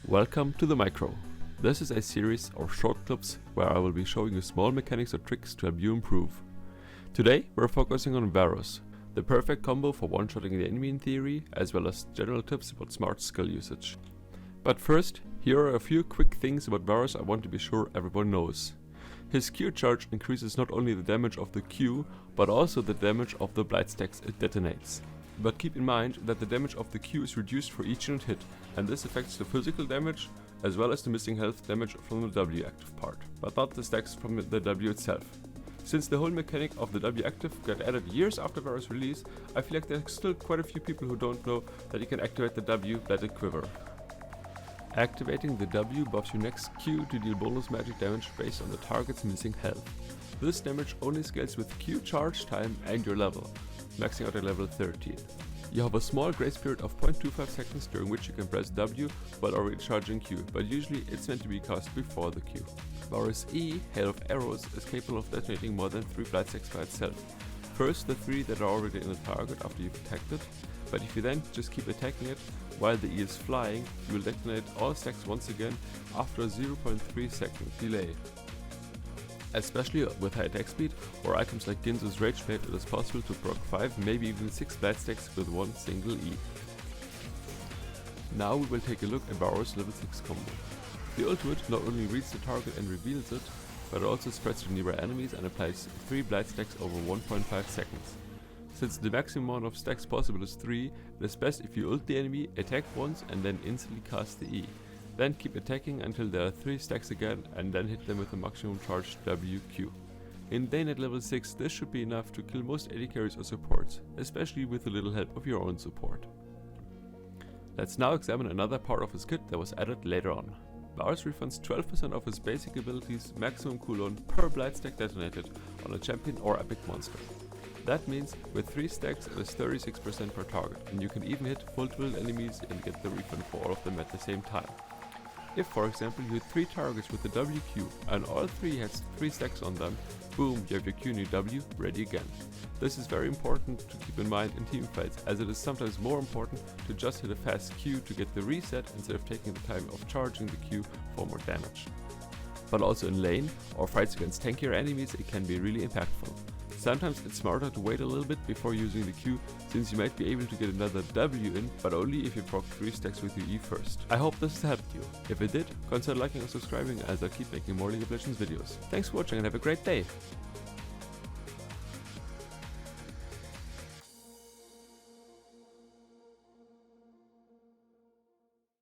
Welcome to the Micro. This is a series of short clips where I will be showing you small mechanics or tricks to help you improve. Today we're focusing on Varus, the perfect combo for one-shotting the enemy in theory, as well as general tips about smart skill usage. But first, here are a few quick things about Varus I want to be sure everyone knows. His Q charge increases not only the damage of the Q, but also the damage of the blight stacks it detonates. But keep in mind that the damage of the Q is reduced for each unit hit, and this affects the physical damage as well as the missing health damage from the W active part, but not the stacks from the W itself. Since the whole mechanic of the W active got added years after Varus release, I feel like there's still quite a few people who don't know that you can activate the W Let It Quiver. Activating the W buffs your next Q to deal bonus magic damage based on the target's missing health. This damage only scales with Q charge time and your level, maxing out at level 13. You have a small grace period of 0.25 seconds during which you can press W while already charging Q, but usually it's meant to be cast before the Q. Varus E, Hail of Arrows, is capable of detonating more than 3 blight stacks by itself. First the 3 that are already in the target after you've attacked it, but if you then just keep attacking it while the E is flying, you will detonate all stacks once again after a 0.3 second delay. Especially with high attack speed or items like Ginzu's Rage Blade, it is possible to proc 5, maybe even 6 blight stacks with one single E. Now we will take a look at Varus level 6 combo. The ultimate not only reads the target and reveals it, but it also spreads to nearby enemies and applies 3 blight stacks over 1.5 seconds. Since the maximum amount of stacks possible is 3, it is best if you ult the enemy, attack once and then instantly cast the E. Then keep attacking until there are 3 stacks again and then hit them with the maximum charged WQ. In lane at level 6 this should be enough to kill most AD carries or supports, especially with a little help of your own support. Let's now examine another part of his kit that was added later on. Varus refunds 12% of his basic abilities maximum cooldown per blight stack detonated on a champion or epic monster. That means with 3 stacks it is 36% per target, and you can even hit multiple enemies and get the refund for all of them at the same time. If for example you hit 3 targets with the WQ and all 3 has 3 stacks on them, boom, you have your Q and your W ready again. This is very important to keep in mind in teamfights, as it is sometimes more important to just hit a fast Q to get the reset instead of taking the time of charging the Q for more damage. But also in lane or fights against tankier enemies it can be really impactful. Sometimes it's smarter to wait a little bit before using the Q, since you might be able to get another W in, but only if you proc 3 stacks with your E first. I hope this has helped you. If it did, consider liking and subscribing as I keep making more League of Legends videos. Thanks for watching and have a great day!